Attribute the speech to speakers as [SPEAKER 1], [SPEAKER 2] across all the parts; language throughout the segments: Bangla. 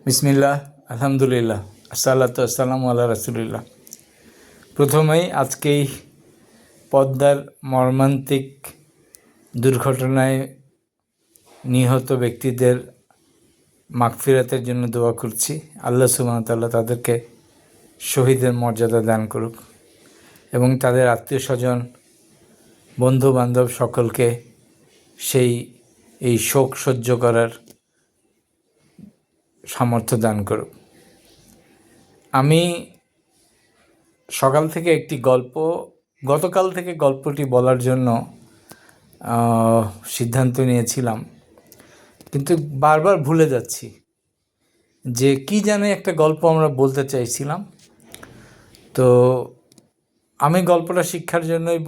[SPEAKER 1] বিসমিল্লাহ, আলহামদুলিল্লাহ, আসসালাতু আসসালামু আলা রাসূলিল্লাহ। প্রথমেই আজকেই পদ্মার মর্মান্তিক দুর্ঘটনায় নিহত ব্যক্তিদের মাগফিরাতের জন্য দোয়া করছি। আল্লাহ সুবহানাহু ওয়া তাআলা তাদেরকে শহীদের মর্যাদা দান করুক এবং তাদের আত্মীয় স্বজন, বন্ধু বান্ধব সকলকে এই শোক সহ্য করার সামর্থ্য দান করুক। আমি সকাল থেকে গতকাল থেকে গল্পটি বলার জন্য সিদ্ধান্ত নিয়েছিলাম, কিন্তু বারবার ভুলে যাচ্ছি যে কি জানে একটা গল্প আমরা বলতে চাইছিলাম। তো আমি গল্পটা শিক্ষার জন্যই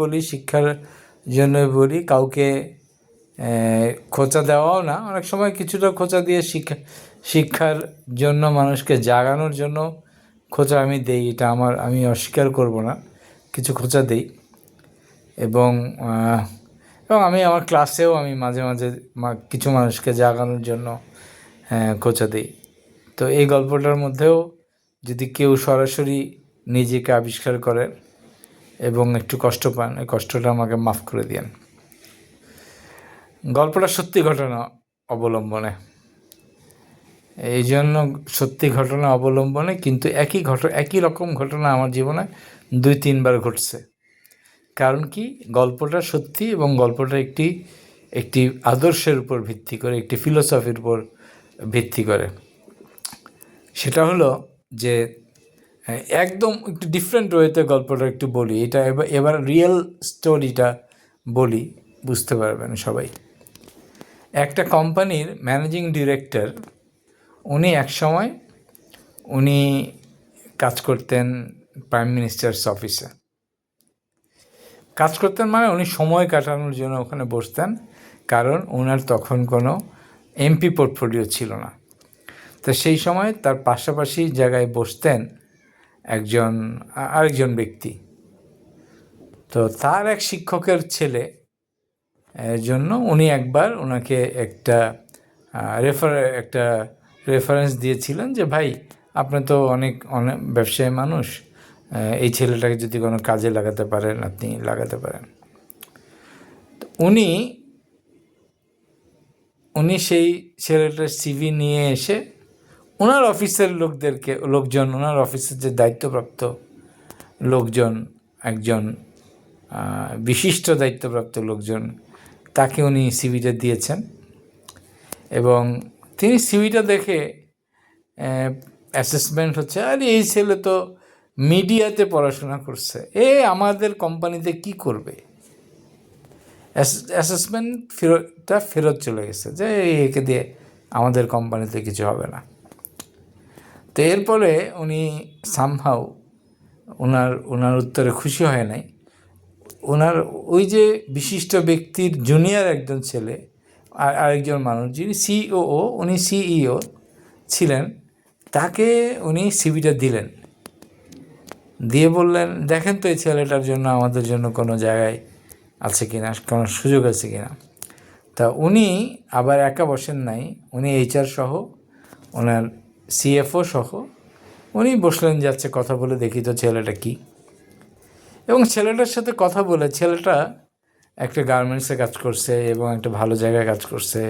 [SPEAKER 1] বলি, কাউকে খোঁচা দেওয়াও না। অনেক সময় কিছুটা খোঁচা দিয়ে শিক্ষার জন্য, মানুষকে জাগানোর জন্য খোঁচা আমি দেই, এটা আমি অস্বীকার করব না, কিছু খোঁচা দেই। এবং আমি আমার ক্লাসেও আমি মাঝে মাঝে কিছু মানুষকে জাগানোর জন্য খোঁচা দিই। তো এই গল্পটার মধ্যেও যদি কেউ সরাসরি নিজেকে আবিষ্কার করেন এবং একটু কষ্ট পান, এই কষ্টটা আমাকে মাফ করে দিন। গল্পটা সত্যি ঘটনা অবলম্বনে, এই জন্য সত্যি ঘটনা অবলম্বনে, কিন্তু একই রকম ঘটনা আমার জীবনে 2-3 বার ঘটছে। কারণ কি, গল্পটা সত্যি এবং গল্পটা একটি আদর্শের উপর ভিত্তি করে, একটি ফিলোসফির উপর ভিত্তি করে। সেটা হলো যে একদম একটু ডিফারেন্ট ওয়েতে গল্পটা একটু বলি। এটা এবার রিয়েল স্টোরিটা বলি, বুঝতে পারবেন সবাই। একটা কোম্পানির ম্যানেজিং ডিরেক্টর, উনি কাজ করতেন প্রাইম মিনিস্টার্স অফিসে। কাজ করতেন মানে উনি সময় কাটানোর জন্য ওখানে বসতেন, কারণ ওনার তখন কোনো এমপি পোর্টফোলিও ছিল না। তো সেই সময় তার পাশাপাশি জায়গায় বসতেন আরেকজন ব্যক্তি। তো তার এক শিক্ষকের ছেলে জন্য উনি একবার ওনাকে একটা রেফারেন্স দিয়েছিলেন যে, ভাই, আপনি তো অনেক ব্যবসায়ী মানুষ, এই ছেলেটাকে যদি কোনো কাজে লাগাতে পারেন, আপনি লাগাতে পারেন। উনি সেই ছেলেটার সিভি নিয়ে এসে ওনার অফিসের ওনার অফিসের যে দায়িত্বপ্রাপ্ত লোকজন, একজন বিশিষ্ট দায়িত্বপ্রাপ্ত লোকজন, তাকে উনি সিভিটা দিয়েছেন। এবং তিনি সিভিটা দেখে অ্যাসেসমেন্ট হচ্ছে, আরে এই ছেলে তো মিডিয়াতে পড়াশোনা করছে, আমাদের কোম্পানিতে কি করবে। অ্যাসেসমেন্ট ফেরত চলে গেছে যে একে দিয়ে আমাদের কোম্পানিতে কিছু হবে না। তো এরপরে উনি সামহাউ ওনার উত্তরে খুশি হয় নাই। ওনার ওই যে বিশিষ্ট ব্যক্তির জুনিয়র একজন ছেলে, আরেকজন মানুষ যিনি সিইও ছিলেন, তাকে উনি সিভিটা দিলেন, দিয়ে বললেন, দেখেন তো এই ছেলেটার জন্য আমাদের জন্য কোনো জায়গায় আছে কিনা, কোনো সুযোগ আছে কিনা। তা উনি আবার একা বসেন নাই, উনি এইচআর সহ, ওনার সিএফও সহ উনি বসলেন, যাচ্ছে কথা বলে দেখি তো ছেলেটা কি। এবং ছেলেটার সাথে কথা বলে, ছেলেটা একটা গার্মেন্টসে কাজ করছে এবং একটা ভালো জায়গায় কাজ করছে,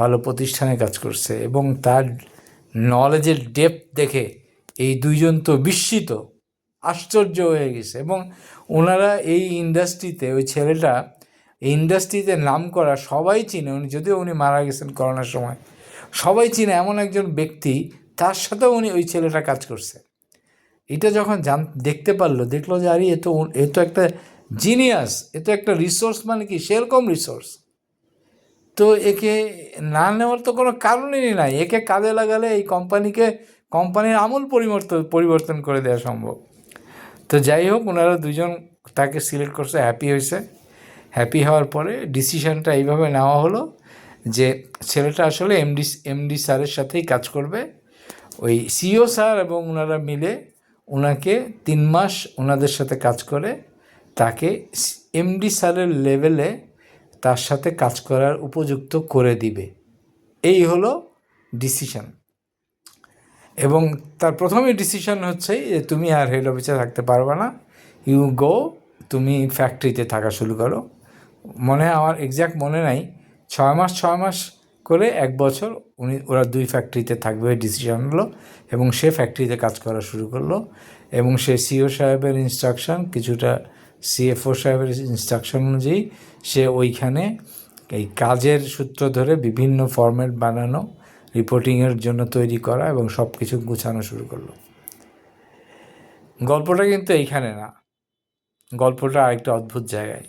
[SPEAKER 1] ভালো প্রতিষ্ঠানে কাজ করছে, এবং তার নলেজের ডেপথ দেখে এই দুইজন তো বিস্মিত, আশ্চর্য হয়ে গেছে। এবং ওনারা এই ইন্ডাস্ট্রিতে, ওই ছেলেটা এই ইন্ডাস্ট্রিতে নাম করা, সবাই চিনে। যদিও উনি মারা গেছেন করোনার সময়, সবাই চিনে এমন একজন ব্যক্তি, তার সাথেও ওই ছেলেটা কাজ করছে। এটা যখন দেখলো যে আরে এ তো একটা জিনিয়াস, এ তো একটা রিসোর্স, মানে কি সেরকম রিসোর্স। তো একে না নেওয়ার তো কোনো কারণই নাই। একে কাজে লাগালে এই কোম্পানির আমূল পরিবর্তন করে দেওয়া সম্ভব। তো যাই হোক, ওনারা দুজন তাকে সিলেক্ট করছে, হ্যাপি হওয়ার পরে ডিসিশনটা এইভাবে নেওয়া হলো যে ছেলেটা আসলে এমডি স্যারের সাথেই কাজ করবে। ওই সিও স্যার এবং ওনারা মিলে ওনাকে 3 মাস ওনাদের সাথে কাজ করে তাকে এমডি স্যারের লেভেলে তার সাথে কাজ করার উপযুক্ত করে দিবে। এই হলো ডিসিশন। এবং তার প্রথমে ডিসিশন হচ্ছে যে তুমি আর হেড অফিসে থাকতে পারবে না, ইউ গো, তুমি ফ্যাক্টরিতে থাকা শুরু করো। মনে হয় আমার এক্স্যাক্ট মনে নাই, 6 মাস করে 1 বছর ওরা 2 ফ্যাক্টরিতে থাকবে ডিসিশন হলো, এবং সে ফ্যাক্টরিতে কাজ করা শুরু করলো। এবং সে সিও সাহেবের ইনস্ট্রাকশন, কিছুটা সিএফও সাহেবের ইনস্ট্রাকশন অনুযায়ী সে ওইখানে এই কাজের সূত্র ধরে বিভিন্ন ফরম্যাট বানানো, রিপোর্টিংয়ের জন্য তৈরি করা এবং সব কিছু গুছানো শুরু করলো। গল্পটা কিন্তু এইখানে না, গল্পটা আরেকটা অদ্ভুত জায়গায়।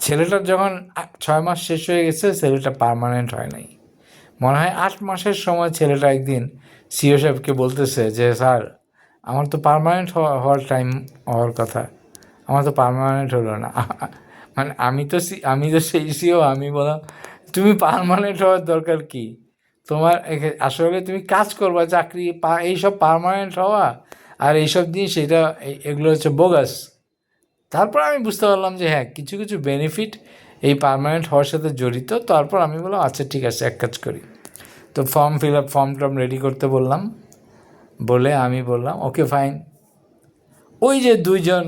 [SPEAKER 1] ছেলেটার যখন 6 মাস শেষ হয়ে গেছে, ছেলেটা পার্মানেন্ট হয় নাই। মনে হয় 8 মাসের সময় ছেলেটা একদিন সিও সাহেবকে বলতেছে যে স্যার, আমার তো পার্মানেন্ট হওয়ার টাইম হওয়ার কথা, আমার তো পার্মানেন্ট হলো না। মানে আমি তো সেই সিও, আমি বললাম তুমি পার্মানেন্ট হওয়ার দরকার কি, তোমার আসলে তুমি কাজ করবা, চাকরি এইসব পার্মানেন্ট হওয়া আর এইসব জিনিস, এগুলো হচ্ছে বোগাস। তারপর আমি বুঝতে পারলাম যে হ্যাঁ, কিছু কিছু বেনিফিট এই পার্মানেন্ট হওয়ার সাথে জড়িত। তারপর আমি বললাম আচ্ছা ঠিক আছে, এক কাজ করি। তো ফর্ম রেডি করতে বললাম, বলে আমি বললাম ওকে ফাইন। ওই যে 2জন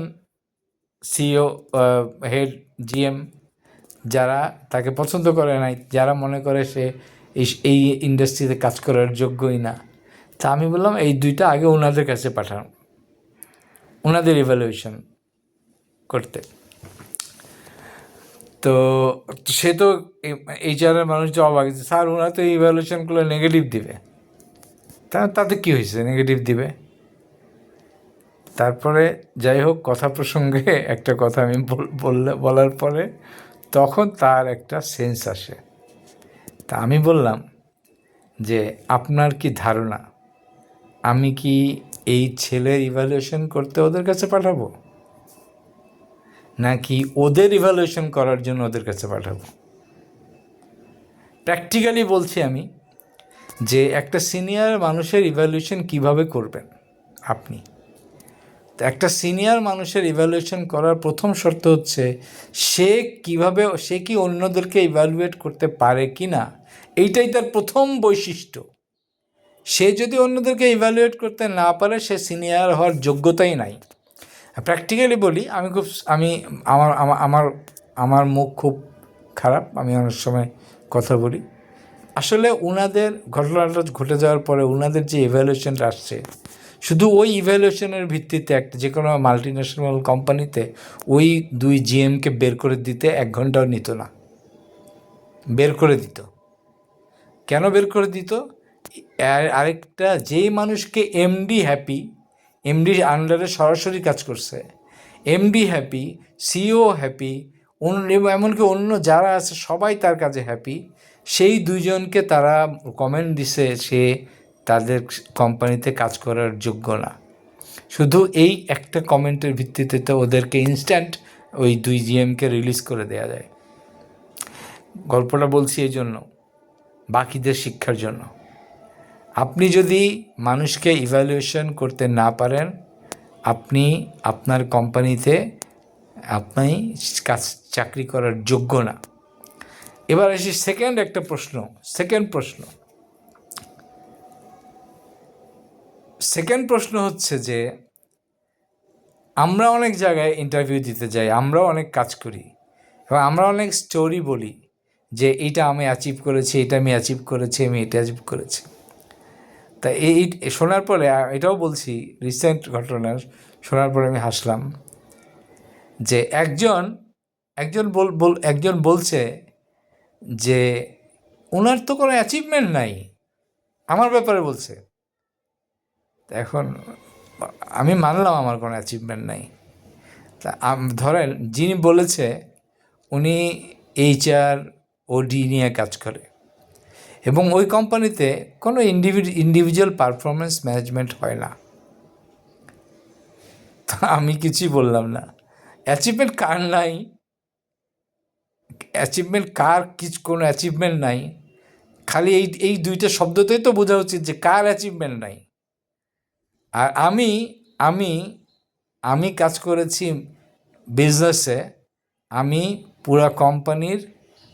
[SPEAKER 1] সিও, হেড, জিএম, যারা তাকে পছন্দ করে নাই, যারা মনে করে সে এই ইন্ডাস্ট্রিতে কাজ করার যোগ্যই না, তা আমি বললাম এই 2টা আগে ওনাদের কাছে পাঠান, ওনাদের ইভ্যালুয়েশন করতে। তো সে তো এইচআরের মানুষ যে অবাক, স্যার ওনারা তো ইভ্যালুয়েশনগুলো নেগেটিভ দিবে, তাতে কী হয়েছে নেগেটিভ দিবে। তারপরে যাই হোক, কথা প্রসঙ্গে একটা কথা আমি বলার পরে তখন তার একটা সেন্স আসে। তা আমি বললাম যে আপনার কি ধারণা আমি কি এই ছেলের ইভ্যালুয়েশন করতে ওদের কাছে পাঠাবো, নাকি ওদের ইভ্যালুয়েশন করার জন্য ওদের কাছে পাঠাবো? প্র্যাকটিক্যালি বলছি আমি, যে একটা সিনিয়র মানুষের ইভ্যালুয়েশন কিভাবে করবেন আপনি। তো একটা সিনিয়র মানুষের ইভ্যালুয়েশন করার প্রথম শর্ত হচ্ছে সে কি অন্যদেরকে ইভ্যালুয়েট করতে পারে কি না, এইটাই তার প্রথম বৈশিষ্ট্য। সে যদি অন্যদেরকে ইভ্যালুয়েট করতে না পারে, সে সিনিয়র হওয়ার যোগ্যতাই নাই। প্র্যাকটিক্যালি বলি, আমি আমার আমার আমার মুখ খুব খারাপ, আমি অনেক সময় কথা বলি। আসলে ওনাদের ঘটনাটা ঘটে যাওয়ার পরে ওনাদের যে ইভ্যালুয়েশনটা আসছে, শুধু ওই ইভ্যালুয়েশনের ভিত্তিতে একটা যে কোনো মাল্টিন্যাশনাল কোম্পানিতে ওই 2 জিএমকে বের করে দিতে 1 ঘন্টাও নিত না, বের করে দিত। কেন বের করে দিত? আরেকটা, যেই মানুষকে এমডির আন্ডারে সরাসরি কাজ করছে, এমডি হ্যাপি, সিও হ্যাপি, এমনকি অন্য যারা আছে সবাই তার কাজে হ্যাপি, সেই 2জনকে তারা কমেন্ট দিছে সে তাদের কোম্পানিতে কাজ করার যোগ্য না। শুধু এই একটা কমেন্টের ভিত্তিতে তো ওদেরকে ইনস্ট্যান্ট ওই 2 জিএমকে রিলিজ করে দেওয়া যায়। গল্পটা বলছি এই জন্য, বাকিদের শিক্ষার জন্য। আপনি যদি মানুষকে ইভ্যালুয়েশন করতে না পারেন, আপনি আপনার কোম্পানিতে আপনি চাকরি করার যোগ্য না। এবার আসি সেকেন্ড প্রশ্ন হচ্ছে যে আমরা অনেক জায়গায় ইন্টারভিউ দিতে যাই, আমরাও অনেক কাজ করি এবং আমরা অনেক স্টোরি বলি যে এইটা আমি অ্যাচিভ করেছি, এটা আমি অ্যাচিভ করেছি, আমি এটা অ্যাচিভ করেছি। তা এই শোনার পরে এটাও বলছি, রিসেন্ট ঘটনা শোনার পরে আমি হাসলাম যে একজন বলছে যে ওনার তো কোনো অ্যাচিভমেন্ট নাই, আমার ব্যাপারে বলছে। এখন আমি মানলাম আমার কোনো অ্যাচিভমেন্ট নাই। তা ধরেন যিনি বলেছে উনি এইচআর ওডি নিয়ে কাজ করে এবং ওই কোম্পানিতে কোনো ইন্ডিভিজুয়াল পারফরমেন্স ম্যানেজমেন্ট হয় না। তা আমি কিছুই বললাম না। অ্যাচিভমেন্ট কার নাই, কোনো অ্যাচিভমেন্ট নাই, খালি এই 2টা শব্দতেই তো বোঝা উচিত যে কার অ্যাচিভমেন্ট নাই। আর আমি কাজ করেছি বিজনেসে, আমি পুরা কোম্পানির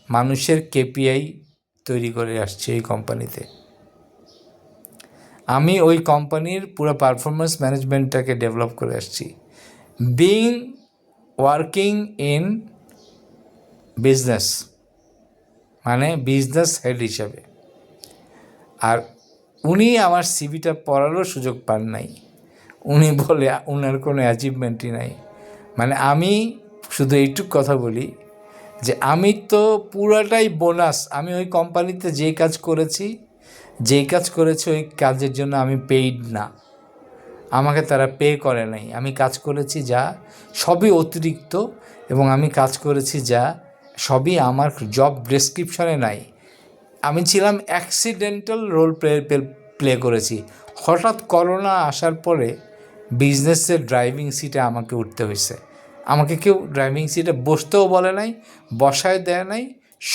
[SPEAKER 1] মানুষের কেপিআই তৈরি করে আসছি এই কোম্পানিতে। আমি ওই কোম্পানির পুরো পারফরমেন্স ম্যানেজমেন্টটাকে ডেভেলপ করে আসছি, ওয়ার্কিং ইন বিজনেস, মানে বিজনেস হেড হিসাবে। আর উনি আমার সিভিটা পড়ারও সুযোগ পান নাই। উনি বলে ওনার কোনো অ্যাচিভমেন্টই নাই। মানে আমি শুধু এইটুক কথা বলি যে আমি তো পুরাটাই বোনাস। আমি ওই কোম্পানিতে যেই কাজ করেছি ওই কাজের জন্য আমি পেইড না, আমাকে তারা পে করে নাই। আমি কাজ করেছি যা সবই অতিরিক্ত, এবং আমি কাজ করেছি যা সবই আমার জব ডেসক্রিপশনে নাই। আমি ছিলাম অ্যাক্সিডেন্টাল রোল প্লে করেছি। হঠাৎ করোনা আসার পরে বিজনেসের ড্রাইভিং সিটে আমাকে উঠতে হয়েছে। আমাকে কেউ ড্রাইভিং সিটে বসতেও বলে নাই, বসায় দেয় নাই।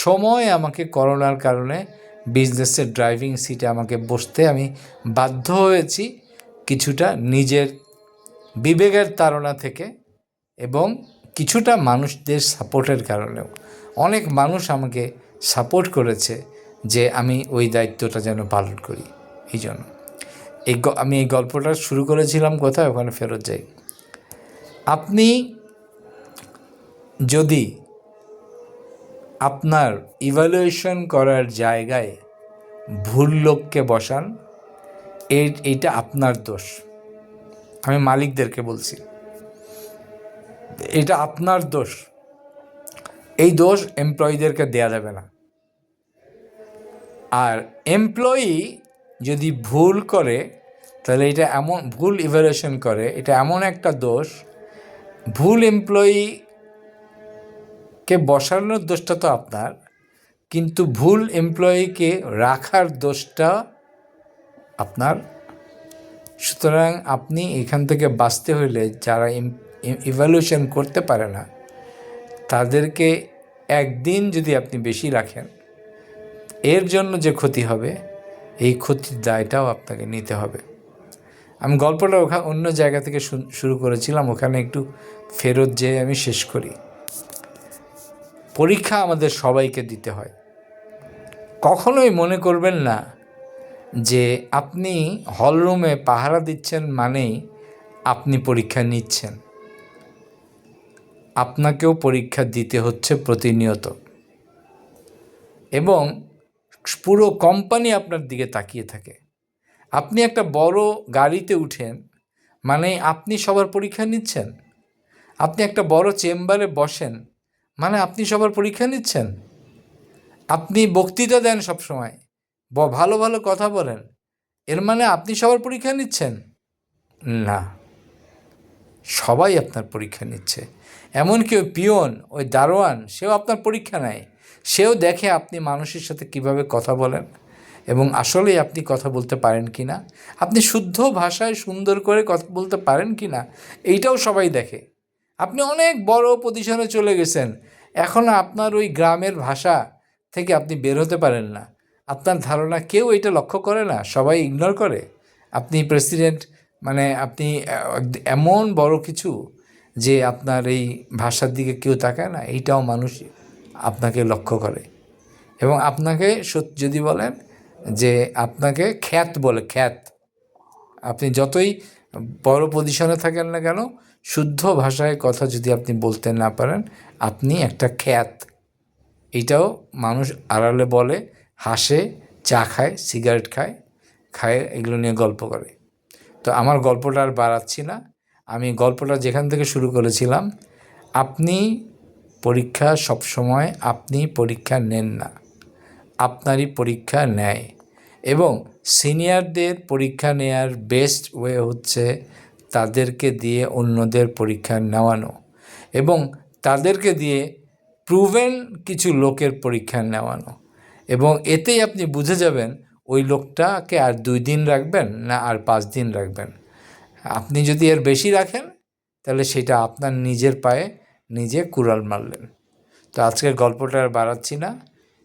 [SPEAKER 1] সময় আমাকে করোনার কারণে বিজনেসের ড্রাইভিং সিটে আমাকে বসতে আমি বাধ্য হয়েছি, কিছুটা নিজের বিবেকের তাড়না থেকে এবং কিছুটা মানুষদের সাপোর্টের কারণেও। অনেক মানুষ আমাকে সাপোর্ট করেছে যে আমি ওই দায়িত্বটা যেন পালন করি। এই জন্য আমি এই গল্পটা শুরু করেছিলাম কোথায়, ওখানে ফেরত যাই। আপনি যদি আপনার ইভ্যালুয়েশন করার জায়গায় ভুল লোককে বসান, এইটা আপনার দোষ। আমি মালিকদেরকে বলছি, এটা আপনার দোষ। এই দোষ এমপ্লয়ীদেরকে দেয়া যাবে না। আর এমপ্লয়ি যদি ভুল করে, তাহলে এটা এমন ভুল ইভ্যালুয়েশন করে, এটা এমন একটা দোষ। ভুল এমপ্লয়িকে বসানোর দোষটা তো আপনার, কিন্তু ভুল এমপ্লয়িকে রাখার দোষটা আপনার। সুতরাং আপনি এখান থেকে বাঁচতে হলে যারা ইভ্যালুয়েশন করতে পারে না, তাদেরকে একদিন যদি আপনি বেশি রাখেন, এর জন্য যে ক্ষতি হবে, এই ক্ষতির দায়টাও আপনাকে নিতে হবে। আমি গল্পটা অন্য জায়গা থেকে শুরু করেছিলাম, ওখানে একটু ফেরত যেয়ে আমি শেষ করি। পরীক্ষা আমাদের সবাইকে দিতে হয়। কখনোই মনে করবেন না যে আপনি হলরুমে পাহারা দিচ্ছেন মানেই আপনি পরীক্ষা নিচ্ছেন। আপনাকেও পরীক্ষা দিতে হচ্ছে প্রতিনিয়ত, এবং পুরো কোম্পানি আপনার দিকে তাকিয়ে থাকে। আপনি একটা বড় গাড়িতে উঠেন মানে আপনি সবার পরীক্ষা নিচ্ছেন। আপনি একটা বড় চেম্বারে বসেন মানে আপনি সবার পরীক্ষা নিচ্ছেন। আপনি বক্তৃতা দেন সবসময়, ভালো ভালো কথা বলেন, এর মানে আপনি সবার পরীক্ষা নিচ্ছেন না। সবাই আপনার পরীক্ষা নিচ্ছে। এমনকি ওই পিয়ন, ওই দারোয়ান, সেও আপনার পরীক্ষা নেয়। সেও দেখে আপনি মানুষের সাথে কিভাবে কথা বলেন এবং আসলেই আপনি কথা বলতে পারেন কি না, আপনি শুদ্ধ ভাষায় সুন্দর করে কথা বলতে পারেন কি না, এইটাও সবাই দেখে। আপনি অনেক বড় পজিশনে চলে গেছেন, এখনও আপনার ওই গ্রামের ভাষা থেকে আপনি বের হতে পারেন না। আপনার ধারণা কেউ এটা লক্ষ্য করে না, সবাই ইগনোর করে। আপনি প্রেসিডেন্ট, মানে আপনি এমন বড় কিছু যে আপনার এই ভাষার দিকে কেউ তাকায় না, এইটাও মানুষ আপনাকে লক্ষ্য করে। এবং আপনাকে যদি বলেন যে আপনাকে খ্যাত বলে, খ্যাত। আপনি যতই বড় পজিশনে থাকেন না কেন, শুদ্ধ ভাষায় কথা যদি আপনি বলতে না পারেন, আপনি একটা খ্যাত। এইটাও মানুষ আড়ালে বলে, হাসে, চা খায়, সিগারেট খায়, এগুলো নিয়ে গল্প করে। তো আমার গল্পটা আর বাড়াচ্ছি না। আমি গল্পটা যেখান থেকে শুরু করেছিলাম, আপনি পরীক্ষা সবসময় আপনি পরীক্ষা নেন না, আপনারই পরীক্ষা নেয়। এবং সিনিয়রদের পরীক্ষা নেওয়ার বেস্ট ওয়ে হচ্ছে তাদেরকে দিয়ে অন্যদের পরীক্ষা নেওয়ানো, এবং তাদেরকে দিয়ে প্রুভেন কিছু লোকের পরীক্ষা নেওয়ানো। এবং এতেই আপনি বুঝে যাবেন ওই লোকটাকে আর 2 দিন রাখবেন না আর 5 দিন রাখবেন। আপনি যদি এর বেশি রাখেন, তাহলে সেটা আপনার নিজের পায়ে নিজে কুড়াল মারলেন। তো আজকের গল্পটা আর বাড়াচ্ছি না,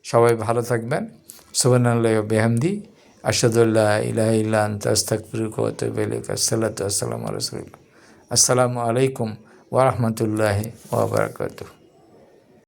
[SPEAKER 1] সবাই ভালো থাকবেন। সুবহানাল্লাহি ওয়া বিহামদিহি, আশহাদু আল্লা ইলাহা ইল্লা আনতা আস্তাগফিরুকা ওয়া আতুবু ইলাইক। আসসালামু আলাইকুম ওয়া রাহমাতুল্লাহি ওয়া বারাকাতুহু।